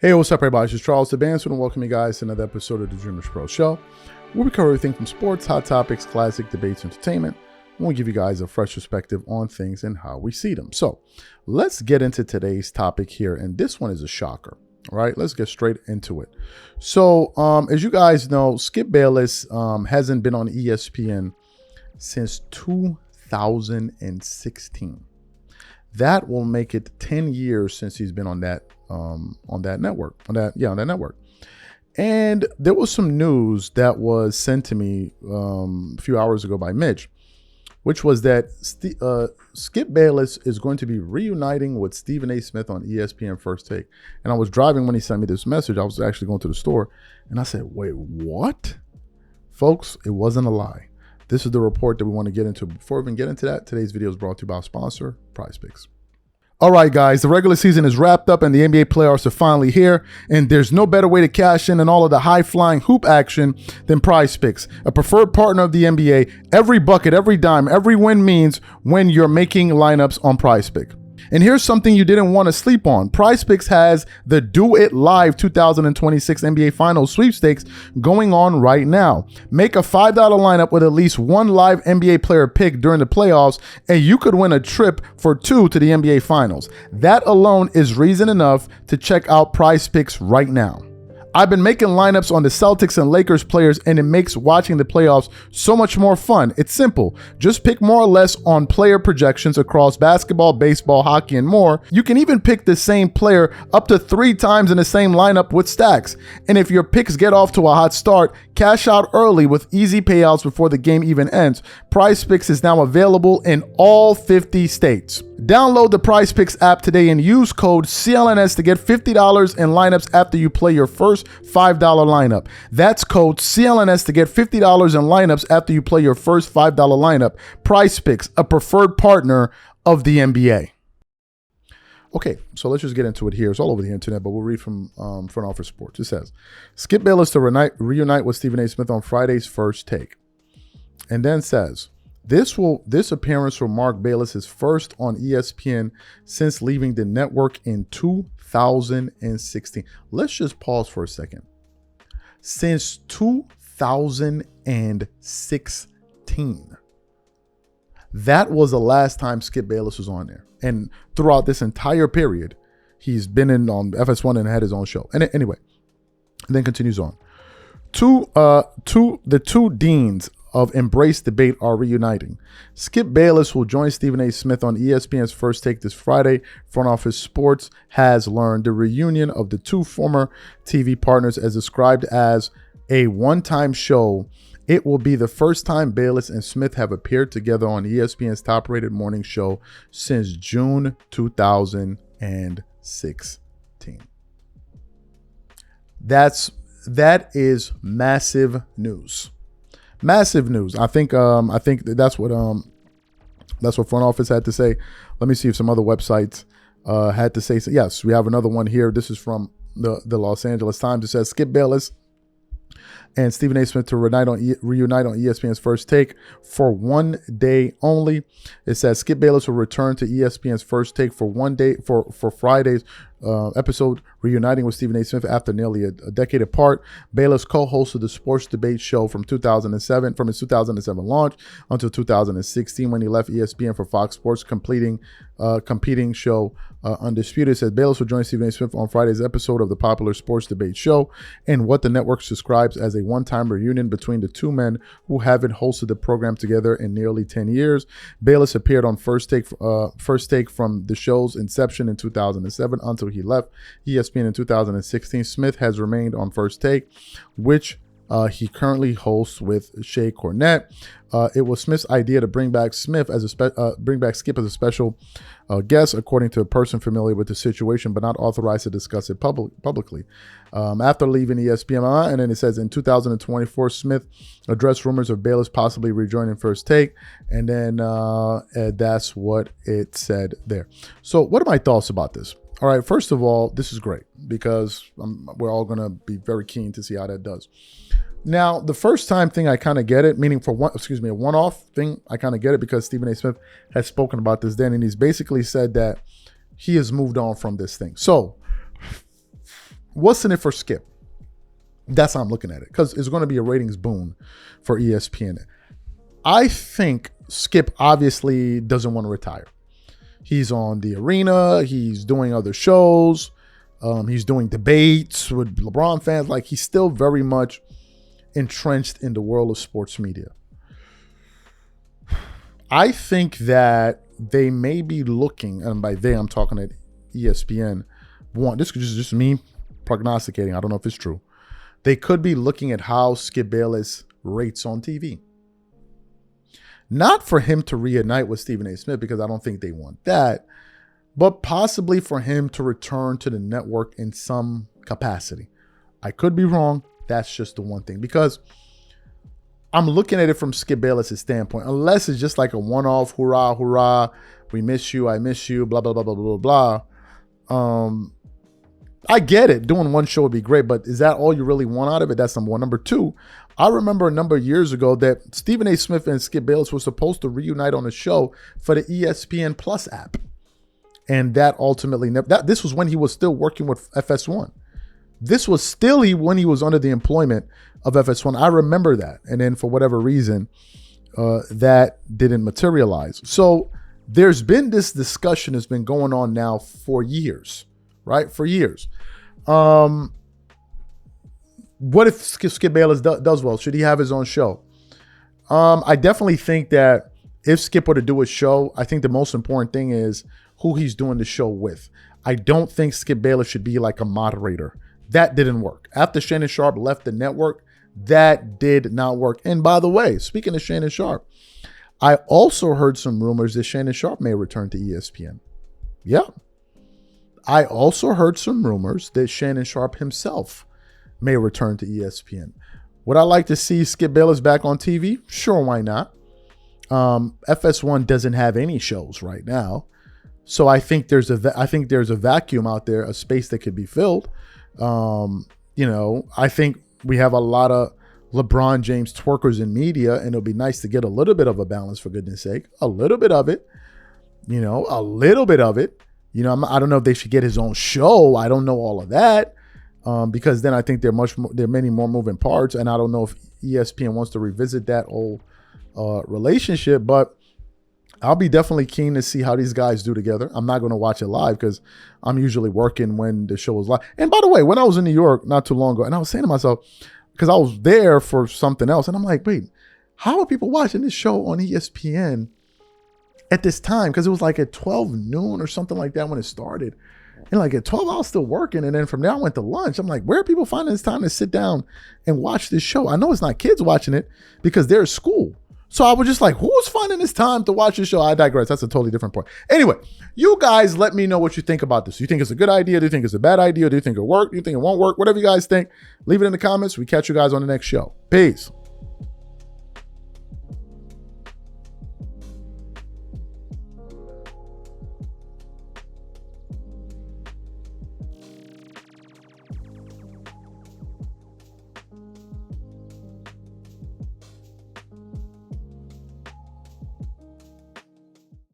Hey, what's up, everybody? This is Charles the Bandsman, and welcome you guys to another episode of the DREAMERSPRO show, where we cover everything from sports, hot topics, classic debates, entertainment, and we'll give you guys a fresh perspective on things and how we see them. So let's get into today's topic here, and this one is a shocker. All right, let's get straight into it. So as you guys know, Skip Bayless hasn't been on ESPN since 2016. That will make it 10 years since he's been on that network. And there was some news that was sent to me a few hours ago by Mitch, which was that Skip Bayless is going to be reuniting with Stephen A. Smith on ESPN First Take. And I was driving when he sent me this message. I was actually going to the store, and I said, wait, what? Folks, it wasn't a lie. This is the report that we want to get into. Before we even get into that, today's video is brought to you by our sponsor, PrizePicks. All right, guys, the regular season is wrapped up and the NBA playoffs are finally here. And there's no better way to cash in on all of the high-flying hoop action than PrizePicks, a preferred partner of the NBA. Every bucket, every dime, every win means when you're making lineups on PrizePicks. And here's something you didn't want to sleep on. PrizePicks has the Do It Live 2026 NBA Finals sweepstakes going on right now. Make a $5 lineup with at least one live NBA player pick during the playoffs, and you could win a trip for two to the NBA Finals. That alone is reason enough to check out PrizePicks right now. I've been making lineups on the Celtics and Lakers players, and it makes watching the playoffs so much more fun. It's simple. Just pick more or less on player projections across basketball, baseball, hockey, and more. You can even pick the same player up to 3 times in the same lineup with stacks. And if your picks get off to a hot start, cash out early with easy payouts before the game even ends. PrizePicks is now available in all 50 states. Download the PrizePicks app today and use code CLNS to get $50 in lineups after you play your first $5 lineup. That's code CLNS to get $50 in lineups after you play your first $5 lineup. PrizePicks, a preferred partner of the NBA. Okay, so let's just get into it here. It's all over the internet, but we'll read from Front Office Sports. It says, Skip Bayless to reunite with Stephen A. Smith on Friday's First Take. And then says, This appearance will mark Bayless's first on ESPN since leaving the network in 2016. Let's just pause for a second. Since 2016. That was the last time Skip Bayless was on there. And throughout this entire period, he's been in on FS1 and had his own show. And anyway, and then continues on. The two deans of Embrace Debate are reuniting. Skip Bayless will join Stephen A. Smith on ESPN's First Take this Friday. Front Office Sports has learned the reunion of the two former TV partners as described as a one-time show. It will be the first time Bayless and Smith have appeared together on ESPN's top-rated morning show since June 2016. That is massive news. Massive news. I think that's what Front Office had to say. Let me see if some other websites had to say so. Yes, we have another one here. This is from the Los Angeles Times. It says Skip Bayless and Stephen A. Smith to reunite on ESPN's First Take for one day only. It says Skip Bayless will return to ESPN's First Take for one day for Friday's episode, reuniting with Stephen A. Smith after nearly a decade apart. Bayless co-hosted the sports debate show from its 2007 launch until 2016 when he left ESPN for Fox Sports, competing show Undisputed. It says Bayless will join Stephen A. Smith on Friday's episode of the popular sports debate show in what the network describes as a one-time reunion between the two men who haven't hosted the program together in nearly 10 years. Bayless appeared on First Take from the show's inception in 2007 until he left ESPN in 2016. Smith has remained on First Take, which he currently hosts with Shay Cornett. It was Smith's idea to bring back Skip as a special guest, according to a person familiar with the situation, but not authorized to discuss it publicly. After leaving ESPN, and then it says in 2024, Smith addressed rumors of Bayless possibly rejoining First Take, and then that's what it said there. So, what are my thoughts about this? All right, first of all, this is great because we're all going to be very keen to see how that does. Now, the first time thing, I kind of get it, meaning a one-off thing, I kind of get it because Stephen A. Smith has spoken about this then, and he's basically said that he has moved on from this thing. So what's in it for Skip? That's how I'm looking at it, because it's going to be a ratings boon for ESPN. I think Skip obviously doesn't want to retire. He's on the arena. He's doing other shows. He's doing debates with LeBron fans. Like, he's still very much entrenched in the world of sports media. I think that they may be looking, and by they I'm talking at ESPN. This is just me prognosticating. I don't know if it's true. They could be looking at how Skip Bayless rates on TV. Not for him to reunite with Stephen A. Smith, because I don't think they want that, but possibly for him to return to the network in some capacity. I could be wrong. That's just the one thing, because I'm looking at it from Skip Bayless' standpoint. Unless it's just like a one-off, hurrah, hurrah, we miss you, I miss you, blah, blah, blah, blah, blah, blah. I get it. Doing one show would be great, but is that all you really want out of it? That's number one. Number two, I remember a number of years ago that Stephen A. Smith and Skip Bayless were supposed to reunite on a show for the ESPN Plus app. And that ultimately never, this was when he was still working with FS1. This was still when he was under the employment of FS1. I remember that. And then for whatever reason, that didn't materialize. So there's been this discussion that's been going on now for years, right? For years. What if Skip Bayless does well? Should he have his own show? I definitely think that if Skip were to do a show, I think the most important thing is who he's doing the show with. I don't think Skip Bayless should be like a moderator. That didn't work. After Shannon Sharpe left the network, that did not work. And by the way, speaking of Shannon Sharpe, I also heard some rumors that Shannon Sharpe may return to ESPN. Yeah. I also heard some rumors that Shannon Sharpe himself may return to ESPN. Would I like to see Skip Bayless back on TV? Sure, why not? FS1 doesn't have any shows right now. So I think there's a vacuum out there, a space that could be filled. I think we have a lot of LeBron James twerkers in media, and it'll be nice to get a little bit of a balance, for goodness sake. A little bit of it. A little bit of it. I don't know if they should get his own show. I don't know all of that. Because then I think there are many more moving parts, and I don't know if ESPN wants to revisit that old relationship, but I'll be definitely keen to see how these guys do together. I'm not going to watch it live because I'm usually working when the show is live. And by the way, when I was in New York not too long ago, and I was saying to myself, because I was there for something else, and I'm like, wait, how are people watching this show on ESPN at this time? Because it was like at 12 noon or something like that when it started. And like at 12, I was still working. And then from there, I went to lunch. I'm like, where are people finding this time to sit down and watch this show? I know it's not kids watching it because they're at school. So I was just like, who's finding this time to watch this show? I digress. That's a totally different point. Anyway, you guys let me know what you think about this. Do you think it's a good idea? Do you think it's a bad idea? Do you think it'll work? Do you think it won't work? Whatever you guys think, leave it in the comments. We catch you guys on the next show. Peace.